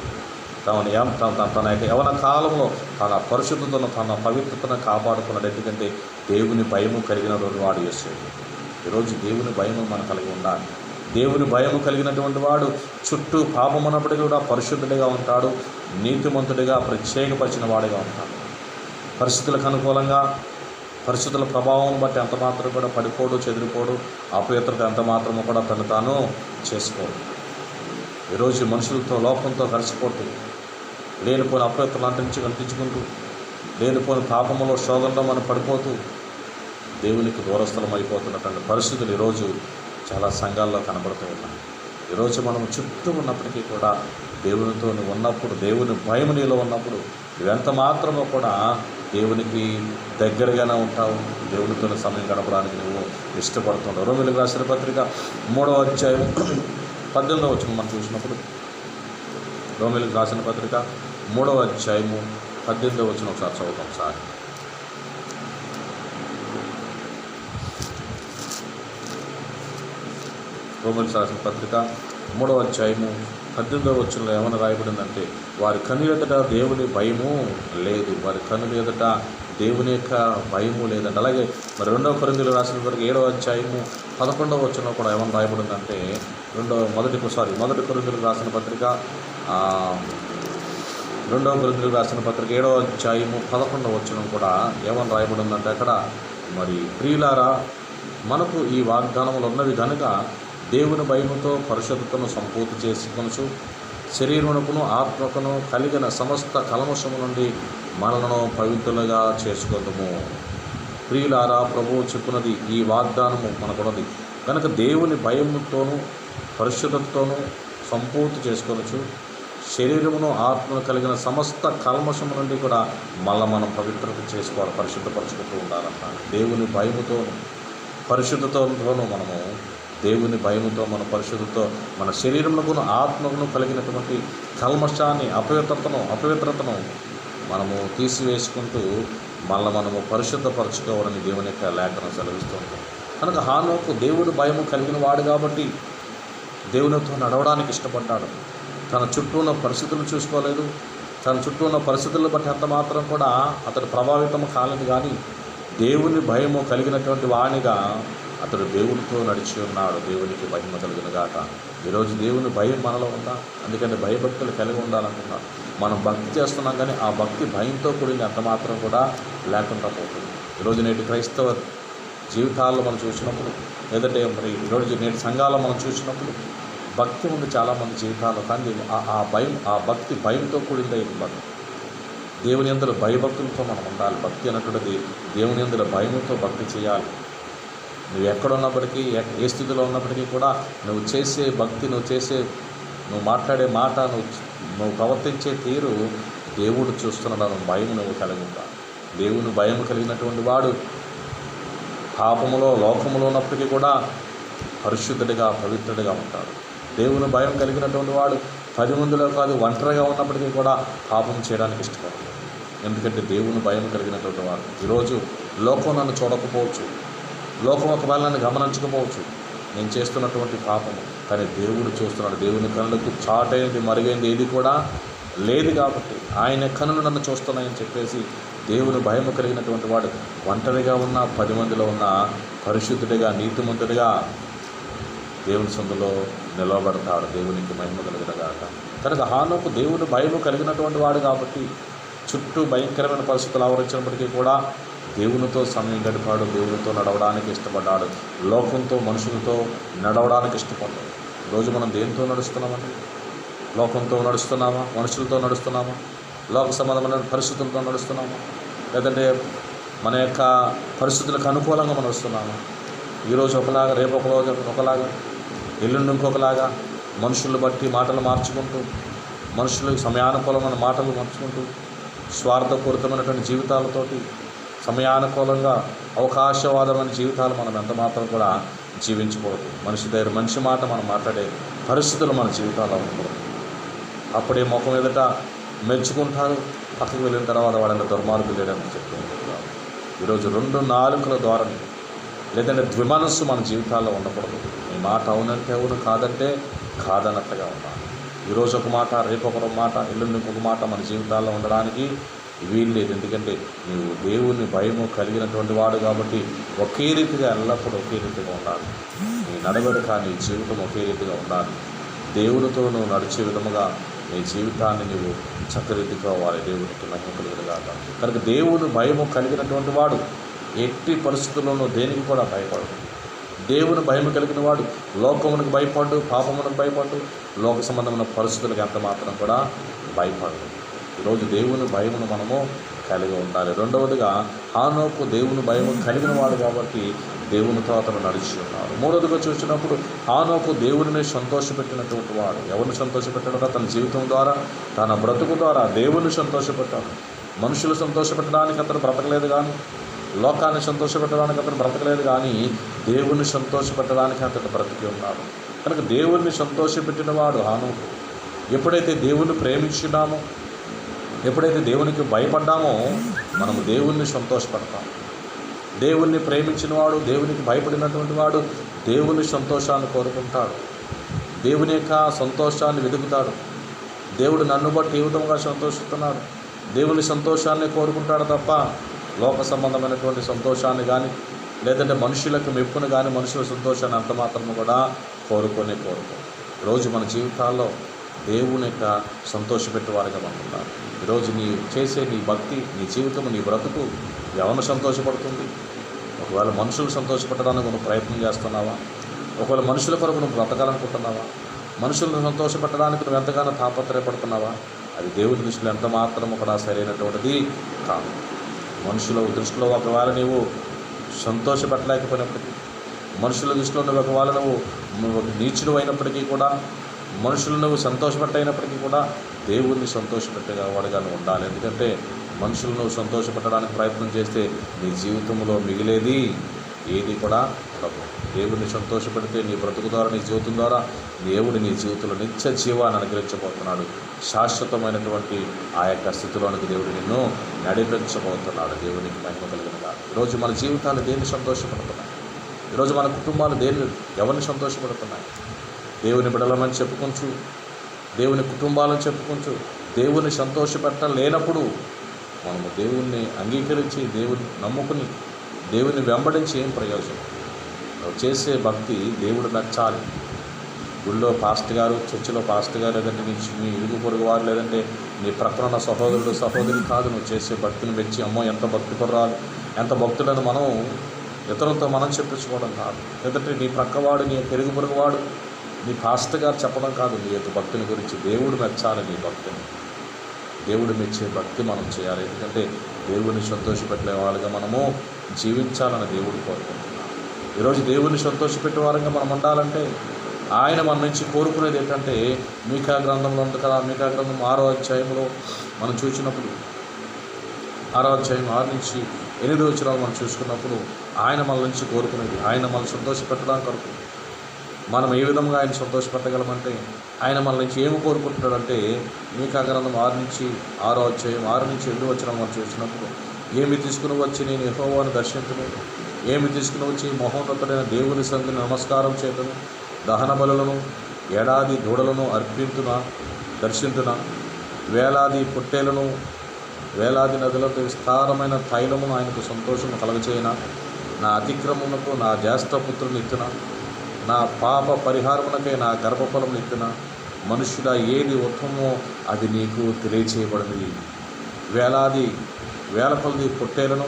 తన యొక్క యవన కాలంలో తన పరిశుద్ధతను, తన పవిత్రతను కాపాడుకున్నాడు. ఎందుకంటే దేవుని భయము కలిగిన వాడు యోసేపు. ఈరోజు దేవుని భయము మనం కలిగి ఉండాలి. దేవుని భయము కలిగినటువంటి వాడు చుట్టూ పాపం ఉన్నప్పటికీ కూడా పరిశుద్ధుడిగా ఉంటాడు, నీతిమంతుడిగా ప్రత్యేకపరిచిన వాడిగా ఉంటాడు. పరిస్థితులకు అనుకూలంగా, పరిస్థితుల ప్రభావం బట్టి ఎంత మాత్రం కూడా పడిపోడు, చెదిరిపోడు, అపవిత్రత ఎంత మాత్రమో కూడా తను తాను చేసుకోడు. ఈరోజు మనుషులతో, లోకంతో కలిసిపోతూ, లేనిపోయిన అపవిత్రలు అంటించుకుంటూ, లేనిపోయిన పాపములో, శోధనలో మనం పడిపోతూ దేవునికి దూరస్థలం అయిపోతున్నటువంటి పరిస్థితులు ఈరోజు చాలా సంఘాల్లో కనబడుతూ ఉన్నాయి. ఈరోజు మనం చుట్టూ ఉన్నప్పటికీ కూడా దేవునితో నువ్వు ఉన్నప్పుడు, దేవుని భయం నీలో ఉన్నప్పుడు నువ్వెంత మాత్రమో కూడా దేవునికి దగ్గరగానే ఉంటావు. దేవునితో సమయం గడపడానికి నువ్వు ఇష్టపడుతున్నావు. రోమీయులకు రాసిన పత్రిక 3వ అధ్యాయం 18వ వచనం మనం చూసినప్పుడు, రోమీయులకు రాసిన పత్రిక 3వ అధ్యాయము 18వ వచనం ఒకసారి చదువుతాం సార్. రోమీయులకు రాసిన పత్రిక 3వ అధ్యాయము 18వ వచనంలో ఏమైనా రాయబడిందంటే, వారి కన్నుల ఎదుట దేవుని భయము లేదు, వారి కన్నుల ఎదుట దేవుని యొక్క భయము లేదంటే. అలాగే మరి 2వ కొరింథీయులకు రాసిన పత్రిక 7వ అధ్యాయము 11వ వచనంలో కూడా ఏమైనా రాయబడిందంటే, మొదటి కొరింథీయులకు రాసిన పత్రిక 2వ కొరింథీయులకు రాసిన పత్రిక 7వ అధ్యాయము 11వ వచనం కూడా ఏమైనా రాయబడిందంటే, అక్కడ మరి ప్రియులారా, మనకు ఈ వాగ్దానములు ఉన్నవి కనుక దేవుని భయముతో పరిశుద్ధతను సంపూర్తి చేసుకొనుచు శరీరమునకును ఆత్మకును కలిగిన సమస్త కల్మషము నుండి మనలను పవిత్రులుగా చేసుకొందుము. ప్రియులారా, ప్రభువు చెప్పున్నది ఈ వాగ్దానము మనకున్నది కనుక దేవుని భయముతోనూ పరిశుద్ధతతోనూ సంపూర్తి చేసుకొనొచ్చు శరీరమును ఆత్మను కలిగిన సమస్త కల్మషము నుండి కూడా మళ్ళీ మనం పవిత్రత చేసుకోవాలి, పరిశుద్ధపరచుకుంటూ ఉండాలంట. దేవుని భయముతోనూ పరిశుద్ధతతోనూ మనము దేవుని భయముతో మన పరిశుద్ధతో మన శరీరమునకును ఆత్మకును కలిగినటువంటి కల్మషాన్ని అపవిత్రతను మనము తీసివేసుకుంటూ మళ్ళీ మనము పరిశుద్ధపరచుకోవాలని దేవుని యొక్క లేఖనం సెలవిస్తూ ఉంటాం. కనుక హానోకు దేవుడు భయము కలిగిన వాడు కాబట్టి దేవునితో నడవడానికి ఇష్టపడ్డాడు. తన చుట్టూ ఉన్న పరిస్థితులు చూసుకోలేదు, తన చుట్టూ ఉన్న పరిస్థితులను బట్టి అంత మాత్రం కూడా అతడు ప్రభావితం కాలేదు. కానీ దేవుని భయము కలిగినటువంటి వాణిగా అతడు దేవునితో నడిచి ఉన్నాడు. దేవునికి భయం కలిగిన గాక. ఈరోజు దేవుని భయం మనలో ఉందా? అందుకని భయభక్తులు కలిగి ఉండాలనుకున్నాడు. మనం భక్తి చేస్తున్నాం కానీ ఆ భక్తి భయంతో కూడింది అంత మాత్రం కూడా లేకుండా పోతుంది. ఈరోజు నేటి క్రైస్తవ జీవితాల్లో మనం చూసినప్పుడు, లేదంటే మరి ఈరోజు నేటి సంఘాల్లో మనం చూసినప్పుడు భక్తి ఉంది చాలామంది జీవితాల్లో, కానీ ఆ భక్తి భయంతో కూడిందే భక్తి. దేవుని యందు భయభక్తులతో మనం ఉండాలి. భక్తి అన్నటువంటిది దేవుని యందు భయముతో భక్తి చేయాలి. నువ్వు ఎక్కడున్నప్పటికీ, ఏ స్థితిలో ఉన్నప్పటికీ కూడా నువ్వు చేసే భక్తి, నువ్వు మాట్లాడే మాట, నువ్వు ప్రవర్తించే తీరు దేవుడు చూస్తున్నాడు. భయం నువ్వు కలిగి ఉంటావు. దేవుని భయం కలిగినటువంటి వాడు పాపములో లోకములో ఉన్నప్పటికీ కూడా పరిశుద్ధుడిగా పవిత్రుడిగా ఉంటాడు. దేవుని భయం కలిగినటువంటి వాడు 10 మందిలో కాదు ఒంటరిగా ఉన్నప్పటికీ కూడా పాపం చేయడానికి ఇష్టపడతాడు. ఎందుకంటే దేవుని భయం కలిగినటువంటి వాడు. ఈరోజు లోకం నన్ను చూడకపోవచ్చు, లోకం ఒకవేళ నన్ను గమనించకపోవచ్చు, నేను చేస్తున్నటువంటి పాపము, కానీ దేవుడు చూస్తున్నాడు. దేవుని కనులకు చాటైనది మరుగైంది ఏది కూడా లేదు కాబట్టి ఆయన కనులు నన్ను చూస్తున్నాయని చెప్పేసి దేవుని భయం కలిగినటువంటి వాడు ఒంటరిగా ఉన్న 10 మందిలో ఉన్న పరిశుద్ధుడిగా నీతిమంతుడిగా దేవుని సందులో నిలబడతాడు. దేవునికి మహిమ కలిగినగాక. కనుక హానోకు దేవుని భయము కలిగినటువంటి వాడు కాబట్టి చుట్టూ భయంకరమైన పరిస్థితులు ఆవరించినప్పటికీ కూడా దేవునితో సమయం గడిపాడు. దేవునితో నడవడానికి ఇష్టపడ్డాడు. లోకంతో మనుషులతో నడవడానికి ఇష్టపడ్డాడు. ఈరోజు మనం దేనితో నడుస్తున్నామండి? లోకంతో నడుస్తున్నామా? మనుషులతో నడుస్తున్నామా? లోక సంబంధమైన పరిస్థితులతో నడుస్తున్నామా? లేదంటే మన యొక్క పరిస్థితులకు అనుకూలంగా మనం వస్తున్నామా? ఈరోజు ఒకలాగా, రేపు ఒకలాగా, ఎల్లుండి ఇంకొకలాగా మనుషులను బట్టి మాటలు మార్చుకుంటూ, మనుషులకు సమయానుకూలమైన మాటలు మార్చుకుంటూ, స్వార్థపూరితమైనటువంటి జీవితాలతోటి సమయానుకూలంగా అవకాశవాదమైన జీవితాలు మనం ఎంత మాత్రం కూడా జీవించకూడదు. మనిషి మాట మనం మాట్లాడే పరిస్థితులు మన జీవితాల్లో ఉండకూడదు. అప్పుడే ముఖం ఎదుట మెచ్చుకుంటారు, పక్కకి వెళ్ళిన తర్వాత వాళ్ళని దుర్మార్గులు లేడని చెప్తూ ఉంటారు. ఈరోజు 2 నాలుకల ద్వారా లేదంటే ద్విమనస్సు మన జీవితాల్లో ఉండకూడదు. ఈ మాట అవునంటే అవును, కాదంటే కాదన్నట్టుగా ఉండాలి. ఈరోజు ఒక మాట, రేపు ఒక మాట, ఎల్లుండి ఇంకొక మాట మన జీవితాల్లో ఉండడానికి వీలు లేదు. ఎందుకంటే నీవు దేవుని భయము కలిగినటువంటి వాడు కాబట్టి ఒకే రీతిగా ఎల్లప్పుడూ ఒకే రీతిగా ఉండాలి. నీ నడవడిక, నీ జీవితం ఒకే రీతిగా ఉండాలి. దేవునితో నువ్వు నడిచే విధముగా నీ జీవితాన్ని నువ్వు చక్కదిద్దుకోవాలి. దేవునికి మహిమ కలిగినగాక. కనుక దేవుని భయము కలిగినటువంటి వాడు ఎట్టి పరిస్థితుల్లోనూ దేనికి కూడా భయపడదు. దేవుని భయం కలిగిన వాడు లోకమునకు భయపడ్డు, పాపమునకు భయపడ్డు, లోక సంబంధమైన పరిస్థితులకు ఎంత మాత్రం కూడా భయపడదు. ఈరోజు దేవుని భయమును మనము కలిగి ఉండాలి. రెండవదిగా హానోకు దేవుని భయము కలిగిన వాడు కాబట్టి దేవునితో అతను నడిచి ఉన్నాడు. మూడవదిగా చూసినప్పుడు హానోకు దేవుడిని సంతోషపెట్టినటువంటి వాడు. ఎవరిని సంతోషపెట్టాడో తన జీవితం ద్వారా, తన బ్రతుకు ద్వారా దేవుని సంతోషపెట్టాడు. మనుషులు సంతోషపెట్టడానికి అతను బ్రతకలేదు, కానీ లోకాన్ని సంతోషపెట్టడానికి అతను బ్రతకలేదు, కానీ దేవుని సంతోషపెట్టడానికి అతను బ్రతికి ఉన్నాడు. కనుక దేవుణ్ణి సంతోషపెట్టిన వాడు హానోకు. ఎప్పుడైతే దేవుణ్ణి ప్రేమించున్నామో, ఎప్పుడైతే దేవునికి భయపడ్డామో మనము దేవుణ్ణి సంతోషపడతాం. దేవుణ్ణి ప్రేమించిన వాడు, దేవునికి భయపడినటువంటి వాడు దేవుని సంతోషాన్ని కోరుకుంటాడు. దేవుని యొక్క సంతోషాన్ని వెతుకుతాడు. దేవుడు నన్ను బట్టి ఏ విధంగా సంతోషిస్తున్నాడు, దేవుని సంతోషాన్ని కోరుకుంటాడు తప్ప లోక సంబంధమైనటువంటి సంతోషాన్ని కానీ, లేదంటే మనుషులకు మెప్పును కానీ, మనుషుల సంతోషాన్ని అంత మాత్రము కూడా కోరుకోరు. రోజు మన జీవితాల్లో దేవుని యొక్క సంతోషపెట్టేవాడిగా మనం ఉండాలి. ఈరోజు నీ చేసే నీ భక్తి, నీ జీవితం, నీ బ్రతుకు ఎవరిని సంతోషపడుతుంది? ఒకవేళ మనుషులు సంతోషపెట్టడానికి నువ్వు ప్రయత్నం చేస్తున్నావా? ఒకవేళ మనుషుల కొరకు నువ్వు బ్రతకాలనుకుంటున్నావా? మనుషులను సంతోషపెట్టడానికి నువ్వు ఎంతగానో తాపత్రయపడుతున్నావా? అది దేవుని దృష్టిలో ఎంత మాత్రం కూడా సరైనటువంటిది కాదు. మనుషుల దృష్టిలో ఒకవేళ నీవు సంతోషపెట్టలేకపోయినప్పటికీ, మనుషుల దృష్టిలో నువ్వు ఒకవేళ నువ్వు నీచుడు అయినప్పటికీ కూడా, మనుషులు నువ్వు సంతోషపెట్టయినప్పటికీ కూడా దేవుణ్ణి సంతోషపెట్టేవాడుగా నువ్వు ఉండాలి. ఎందుకంటే మనుషులను సంతోషపెట్టడానికి ప్రయత్నం చేస్తే నీ జీవితంలో మిగిలేది ఏది కూడా ఉండదు. దేవుడిని సంతోషపెడితే నీ బ్రతుకు ద్వారా, నీ జీవితం ద్వారా దేవుడు నీ జీవితంలో నిత్య జీవాన్ని అనుగ్రహించబోతున్నాడు. శాశ్వతమైనటువంటి ఆ యొక్క స్థితిలోనికి దేవుడు నిన్ను నడిపించబోతున్నాడు. దేవునికి మహిమ కలిగినగా ఈరోజు మన జీవితాలు దేన్ని సంతోషపడుతున్నాయి? ఈరోజు మన కుటుంబాలు ఎవరిని సంతోషపడుతున్నాయి? దేవుని బిడలమని చెప్పుకొంచు, దేవుని కుటుంబాలను చెప్పుకొంచు, దేవుని సంతోషపెట్టలేనప్పుడు మనము దేవుణ్ణి అంగీకరించి, దేవుని నమ్ముకుని, దేవుని వెంబడించి ఏం ప్రయోజనం? నువ్వు చేసే భక్తి దేవుడు నచ్చాలి. గుళ్ళో పాస్టర్ గారు, చర్చిలో పాస్టర్ గారు, లేదంటే మీ ఇరుగు పొరుగు వారు, లేదంటే నీ ప్రక్కన ఉన్న సహోదరుడు సహోదరి కాదు. నువ్వు చేసే భక్తిని మెచ్చి, అమ్మో ఎంత భక్తి పర్రాలు, ఎంత భక్తులను మనం ఇతరులతో మనం చెప్పించుకోవడం కాదు. లేదంటే నీ ప్రక్కవాడు, నీ ఇరుగు పొరుగువాడు, నీ పాస్టర్ గారు చెప్పడం కాదు. నీ యొక్క భక్తిని గురించి దేవుడు మెచ్చాలి. నీ భక్తిని దేవుడు మెచ్చే భక్తి మనం చేయాలి. ఎందుకంటే దేవుడిని సంతోషపెట్టే వాళ్ళుగా మనము జీవించాలని దేవుడు కోరుకుంటున్నాడు. ఈరోజు దేవుడిని సంతోషపెట్టే వారంగా మనం ఉండాలంటే ఆయన మన నుంచి కోరుకునేది ఏంటంటే, మీకా గ్రంథంలో ఉంది కదా, మీకా గ్రంథం 6వ అధ్యాయంలో మనం చూసినప్పుడు, 6వ అధ్యాయం 6 నుంచి 8 వచనాలు మనం చూసుకున్నప్పుడు ఆయన మన నుంచి కోరుకునేది, ఆయన మనల్ని సంతోషపెట్టడానికి కొరకు మనం ఏ విధంగా ఆయన సంతోషపెట్టగలమంటే, ఆయన మన నుంచి ఏమి కోరుకుంటున్నాడంటే, మీకా గ్రంథం 6వ అధ్యాయం 6 నుంచి 8 వచనాలు మనం చూసినప్పుడు, ఏమి తీసుకుని వచ్చి నేను యెహోవాను దర్శించును, ఏమి తీసుకుని వచ్చి మహోన్నతుడైన దేవుని సన్నిధిని నమస్కారం చేతును, దహన బలులను, ఏడాది దూడలను దర్శించున, వేలాది పొట్టేలను, వేలాది నదులతో విస్తారమైన తైలమును ఆయనకు సంతోషము కలగచేయన, నా అతిక్రమమునకు నా జ్యేష్ఠపుత్రుని ఎత్తున, నా పాప పరిహారమునకై నా గర్భఫలమును ఎత్తున, మనుష్యుడా ఏది ఉత్తమమో అది నీకు తెలియచేయబడింది. వేల కొలది పొట్టేలను,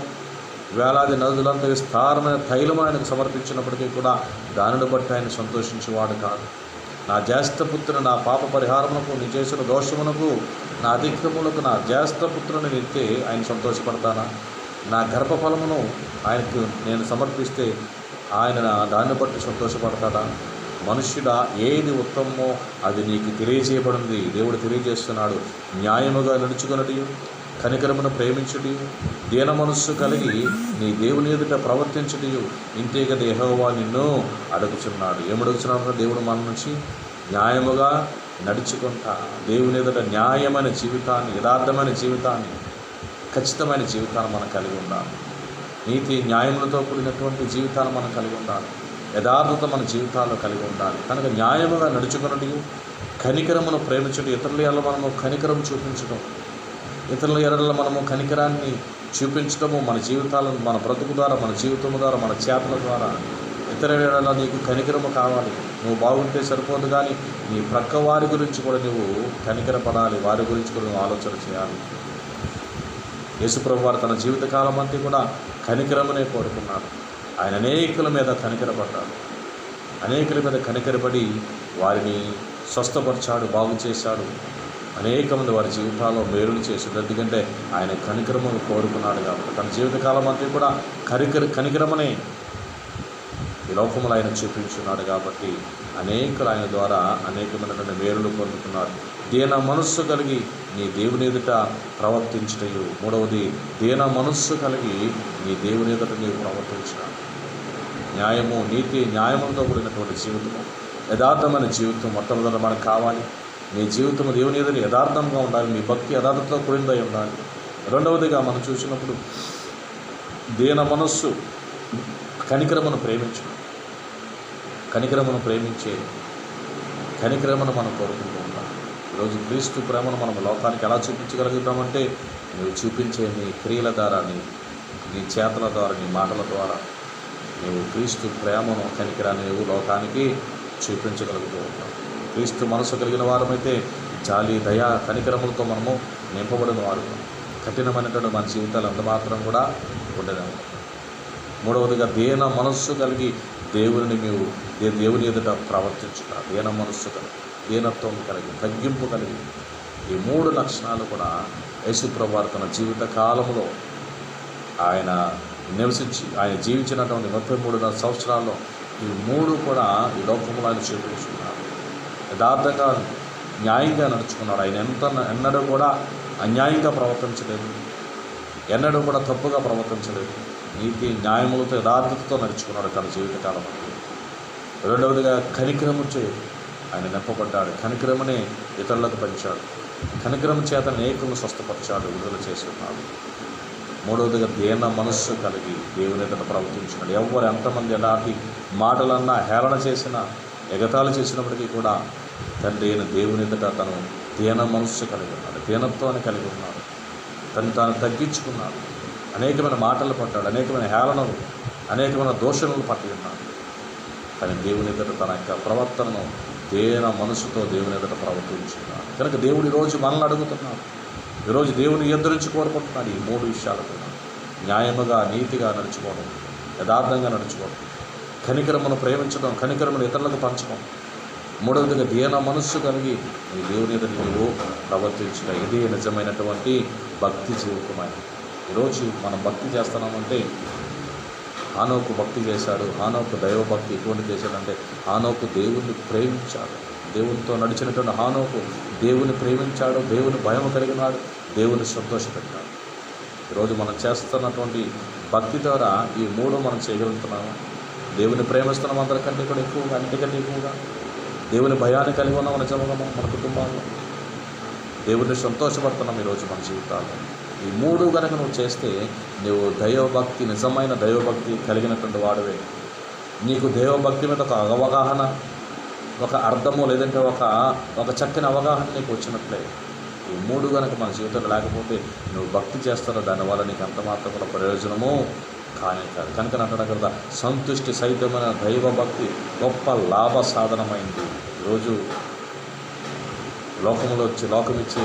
వేలాది నదులంతా విస్తారమైన తైలము ఆయనకు సమర్పించినప్పటికీ కూడా దానిని బట్టి ఆయన సంతోషించేవాడు కాదు. నా జ్యేష్ఠపుత్రుని, నా పాప పరిహారమునకు, నీ చేసిన దోషమునకు, నా అతిక్రములకు నా జ్యేష్ఠపుత్రుని ఎత్తే ఆయన సంతోషపడతానా? నా గర్భఫలమును ఆయనకు నేను సమర్పిస్తే ఆయన దాన్ని బట్టి సంతోషపడతాడా? మనుష్యుడా ఏది ఉత్తమమో అది నీకు తెలియజేయబడింది. దేవుడు తెలియజేస్తున్నాడు. న్యాయముగా నడుచుకొనుటయు, కనికరమును ప్రేమించుటయు, దీన మనస్సు కలిగి నీ దేవుని ఎదుట ప్రవర్తించుటయు, ఇంతే కదా యెహోవా నిన్ను అడుగుచున్నాడు. ఏమడుగుతున్నాడు? దేవుడు మన నుంచి న్యాయముగా నడుచుకుంటా, దేవుని ఎదుట న్యాయమైన జీవితాన్ని, యథార్థమైన జీవితాన్ని, ఖచ్చితమైన జీవితాన్ని మనం కలిగి ఉండాలి. నీతి న్యాయములతో కూడినటువంటి జీవితాన్ని మనం కలిగి ఉండాలి. యథార్థత మన జీవితాల్లో కలిగి ఉండాలి. కనుక న్యాయముగా నడుచుకున్నట్టు, కనికరమును ప్రేమించడం, ఇతరుల ఎడల మనము కనికరం చూపించడం, ఇతరుల ఎడల మనము కనికరాన్ని చూపించడము మన జీవితాలను, మన బ్రతుకు ద్వారా, మన జీవితం ద్వారా, మన చేతల ద్వారా ఇతరుల ఎడల నీకు కనికరము కావాలి. నువ్వు బాగుంటే సరిపోదు, కానీ నీ ప్రక్క వారి గురించి కూడా నువ్వు కనికరపడాలి. వారి గురించి కూడా నువ్వు ఆలోచన చేయాలి. యేసుప్రభు వారు తన జీవితకాలం అంతా కూడా కనికరమునే కోరుకున్నాడు. ఆయన అనేకుల మీద కనికరపడ్డాడు. అనేకుల మీద కనికరపడి వారిని స్వస్థపరిచాడు, బాగు చేశాడు. అనేక మంది వారి జీవితాల్లో మేలులు చేశాడు. ఎందుకంటే ఆయన కనికరమును కోరుకున్నాడు కాబట్టి తన జీవితకాలం అంతా కూడా కనికరమనే ఈ లోకములు ఆయన చూపించున్నాడు. కాబట్టి అనేకులు ఆయన ద్వారా అనేకమైనటువంటి మేలులు పొందుతున్నారు. దీన మనస్సు కలిగి నీ దేవుని ఎదుట ప్రవర్తించటయు. మూడవది, దీన మనస్సు కలిగి నీ దేవుని ఎదుట నీవు ప్రవర్తించడం. న్యాయము, నీతి, న్యాయములతో కూడినటువంటి జీవితము, యథార్థమైన జీవితం మొట్టమొదట మనకు కావాలి. నీ జీవితము దేవుని ఎదుట యథార్థంగా ఉండాలి. నీ భక్తి యథార్థతతో కూడిందై ఉండాలి. రెండవదిగా మనం చూసినప్పుడు దీన మనస్సు, కనికరమును ప్రేమించడం. కనికరమును ప్రేమించే కనికరమును మనం కోరుకుంటూ ఉంటాం. ఈరోజు క్రీస్తు ప్రేమను మనం లోకానికి ఎలా చూపించగలుగుతామంటే, నువ్వు చూపించే నీ క్రియల ద్వారా, నీ చేతల ద్వారా, నీ మాటల ద్వారా నువ్వు క్రీస్తు ప్రేమను, కనికరాన్ని నువ్వు లోకానికి చూపించగలుగుతూ ఉంటావు. క్రీస్తు మనసు కలిగిన వారమైతే జాలి, దయ, కనికరములతో మనము నింపబడిన వారు. కఠినమైనటువంటి మన జీవితాలు అంత మాత్రం కూడా ఉండలేము. మూడవదిగా దీన మనస్సు కలిగి దేవుని ఎదుట ప్రవర్తించుట. దీన మనస్సు కలిగి, దీనత్వం కలిగి, తగ్గింపు కలిగి, ఈ 3 లక్షణాలు కూడా యేసుప్రభువు తన జీవిత కాలంలో ఆయన నివసించి ఆయన జీవించినటువంటి 33 సంవత్సరాల్లో ఈ 3 కూడా ఈ లోకంలో ఆయన చూపించుకున్నాడు. యథార్థంగా న్యాయంగా నడుచుకున్నాడు. ఆయన ఎన్నడూ కూడా అన్యాయంగా ప్రవర్తించలేదు, ఎన్నడూ కూడా తప్పుగా ప్రవర్తించలేదు. నీతి న్యాయములతో యథార్థతతో నడుచుకున్నాడు తన జీవితకాలం. రెండవదిగా కనికరము ఆయన నింపబడ్డాడు. కనికరమునే ఇతరులకు పంచాడు. కనికరము చేత అనేకులను స్వస్థపరిచాడు, విడుదల చేసి ఉన్నాడు. మూడవదిగా దీన మనస్సు కలిగి దేవుని ఎదుట ప్రవర్తించినాడు. ఎవరు ఎంతమంది ఎలాంటి మాటలన్నా, హేళన చేసినా, ఎగతాళి చేసినప్పటికీ కూడా తండ్రి అయిన దేవుని ఎదుట తను దీన మనస్సు కలిగి ఉన్నాడు, దీనత్వాన్ని కలిగి ఉన్నాడు. తాను తగ్గించుకున్నాడు. అనేకమైన మాటలు పడ్డాడు, అనేకమైన హేళనలు, అనేకమైన దోషణలు పట్టి ఉన్నాడు. కానీ దేవుని ఎదుట తన యొక్క ప్రవర్తనను దీన మనసుతో దేవుని ఎదుట ప్రవర్తించున్నాడు. కనుక దేవుడు ఈరోజు మనల్ని అడుగుతున్నాడు. ఈరోజు దేవుని ఎదురించి కోరుకుంటున్నాడు ఈ 3 విషయాలు కూడా. న్యాయముగా, నీతిగా నడుచుకోవడం, యథార్థంగా నడుచుకోవడం, కనికరమును ప్రేమించడం, కనికరమును ఇతరులకు పంచడం. మూడవదిగా దీన మనస్సు కలిగి ఈ దేవుని ఎదుట నీవు ప్రవర్తించడం. ఇదే నిజమైనటువంటి భక్తి జీవితమైన. ఈరోజు మనం భక్తి చేస్తున్నామంటే హానోకు భక్తి చేశాడు. హానోకు దైవభక్తి ఎటువంటి చేశాడంటే హానోకు దేవుణ్ణి ప్రేమించాడు. దేవునితో నడిచినటువంటి హానోకు దేవుని ప్రేమించాడు, దేవుని భయం కలిగినాడు, దేవుని సంతోషపెట్టాడు. ఈరోజు మనం చేస్తున్నటువంటి భక్తి ద్వారా ఈ 3 మనం చేయగలుగుతున్నాము. దేవుని ప్రేమిస్తున్నాం అందరికంటే కూడా ఎక్కువగా, అన్నిటికంటే ఎక్కువగా. దేవుని భయాన్ని కలిగి ఉన్నాం మన జీవనంలో, మన కుటుంబాల్లో. దేవుని సంతోషపడుతున్నాం ఈరోజు మన జీవితాల్లో. ఈ 3 కనుక నువ్వు చేస్తే నువ్వు దైవభక్తి, నిజమైన దైవభక్తి కలిగినటువంటి వాడివే. నీకు దైవభక్తి మీద ఒక అవగాహన, ఒక అర్థము, లేదంటే ఒక చక్కని అవగాహన నీకు వచ్చినట్లే. ఈ 3 కనుక మన జీవితంలో లేకపోతే నువ్వు భక్తి చేస్తారో దానివల్ల నీకు అంత మాత్రం కూడా ప్రయోజనము కానీ కాదు. కనుక అంటున్నా కదా, సంతుష్టి సహితమైన దైవభక్తి గొప్ప లాభ సాధనమైంది. ఈరోజు లోకమిచ్చి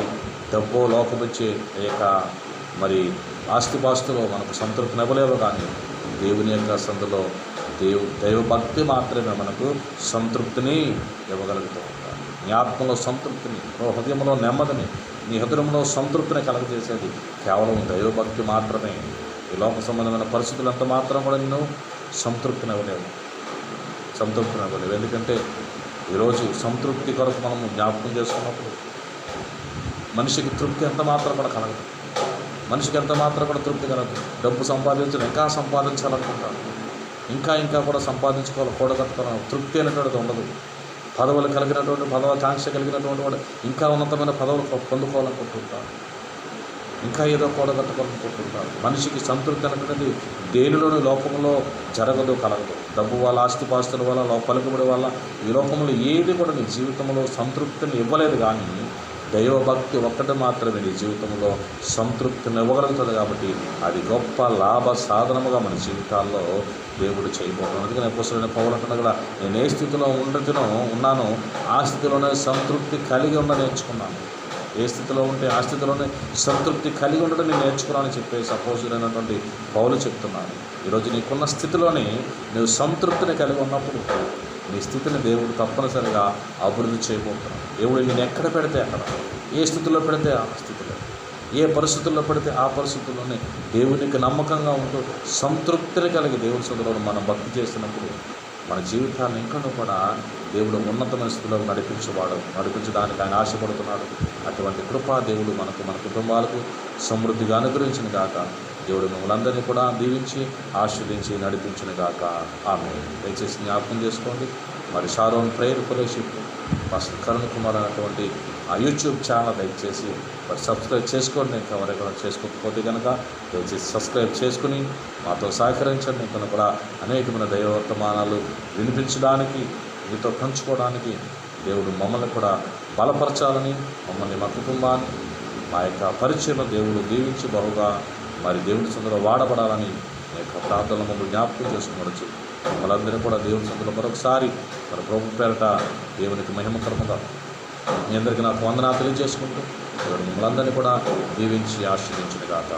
డబ్బు, లోకమిచ్చే మరి ఆస్తిపాస్తులో మనకు సంతృప్తిని ఇవ్వలేవు. కానీ దేవుని యొక్క సందులో దైవభక్తి మాత్రమే మనకు సంతృప్తిని ఇవ్వగలుగుతూ ఉంటారు. నీ ఆత్మలో సంతృప్తిని, హృదయంలో నెమ్మదిని, నీ హృదయంలో సంతృప్తిని కలగజేసేది కేవలం దైవభక్తి మాత్రమే. ఈ లోక సంబంధమైన పరిస్థితులు అంత మాత్రం కూడా నేను సంతృప్తిని ఇవ్వలేవు. ఎందుకంటే ఈరోజు సంతృప్తి కొరకు మనము జ్ఞాపకం చేసుకున్నప్పుడు మనిషికి తృప్తి ఎంత మాత్రం కూడా కలగదు. మనిషికి ఎంత మాత్రం కూడా తృప్తి కలగదు. డబ్బు సంపాదించడం, ఇంకా సంపాదించాలనుకుంటాడు, ఇంకా కూడా సంపాదించుకోవాలి, కూడగట్టుకోవాలి. తృప్తి అనేటువంటిది ఉండదు. పదవులు కలిగినటువంటి, పదవాకాంక్ష కలిగినటువంటి వాడు ఇంకా ఉన్నతమైన పదవులు పొందుకోవాలనుకుంటుంటాడు, ఇంకా ఏదో కూడగట్టుకోవాలనుకుంటుంటాడు. మనిషికి సంతృప్తి అనేటువంటిది దేనిలోని లోకంలో జరగదు, కలగదు. డబ్బు వల్ల, ఆస్తిపాస్తుల వల్ల, పలుకుబడి వల్ల ఈ లోకంలో ఏది కూడా నీ జీవితంలో సంతృప్తిని ఇవ్వలేదు. కానీ దైవభక్తి ఒక్కటి మాత్రమే నీ జీవితంలో సంతృప్తిని ఇవ్వగలుగుతుంది. కాబట్టి అది గొప్ప లాభ సాధనముగా మన జీవితాల్లో దేవుడు చేయబోతున్నాడు. అందుకని అపోస్తలుడైన పౌలు అంటున్నా కూడా, నేను ఏ స్థితిలో ఉన్నానో ఆ స్థితిలోనే సంతృప్తి కలిగి నేర్చుకున్నాను. ఏ స్థితిలో ఉంటే ఆ స్థితిలోనే సంతృప్తి కలిగి ఉండడం నేను నేర్చుకున్నానని చెప్పేసి అపోస్తలుడైనటువంటి పౌలు చెప్తున్నాను. ఈరోజు నీకున్న స్థితిలోనే నువ్వు సంతృప్తిని కలిగి ఉన్నప్పుడు నీ స్థితిని దేవుడు తప్పనిసరిగా అభివృద్ధి చేయబోతున్నాడు. దేవుడు నేను ఎక్కడ పెడితే అక్కడ, ఏ స్థితిలో పెడితే ఆ స్థితిలో, ఏ పరిస్థితుల్లో పెడితే ఆ పరిస్థితుల్లోనే దేవునికి నమ్మకంగా ఉంటూ సంతృప్తిని కలిగి దేవుడి సొంతలో మనం భక్తి చేస్తున్నప్పుడు మన జీవితాన్ని ఇంకా కూడా దేవుడు ఉన్నతమైన స్థితిలో నడిపించడానికి ఆయన ఆశపడుతున్నాడు. అటువంటి కృపా దేవుడు మన కుటుంబాలకు సమృద్ధిగా అనుగ్రహించిన గాక. దేవుడు మిమ్మల్ని కూడా దీవించి ఆశీర్వదించి నడిపించిన గాక. ఆమె దయచేసి జ్ఞాపకం చేసుకోండి. మరి Sharon prayer fellowship pastor Karun Kumar అనేటువంటి ఆ యూట్యూబ్ ఛానల్ దయచేసి మరి సబ్స్క్రైబ్ చేసుకోండి. ఇంకా ఎవరైనా చేసుకోకపోతే కనుక దయచేసి సబ్స్క్రైబ్ చేసుకుని మాతో సహకరించండి. ఇంకా కూడా అనేకమైన దైవవర్తమానాలు వినిపించడానికి, మీతో పంచుకోవడానికి దేవుడు మమ్మల్ని కూడా బలపరచాలని, మమ్మల్ని, మా కుటుంబాన్ని, మా యొక్క పరిచయంలో దేవుడు దీవించి బహుగా మరి దేవుడి సందులో వాడబడాలని మీ యొక్క ప్రార్థనలు మమ్మల్ని జ్ఞాపకం చేసుకునవచ్చు. మమ్మల్ందరినీ కూడా దేవుడి సందులో మరొకసారి మరి ప్రభు పేరట దేవునికి మహిమకరముగా మీ అందరికీ నాకు వందనాలు తెలియజేసుకుంటూ దేవుడు మిమ్మల్ని అందరినీ కూడా దీవించి ఆశీర్వదించిన గాక.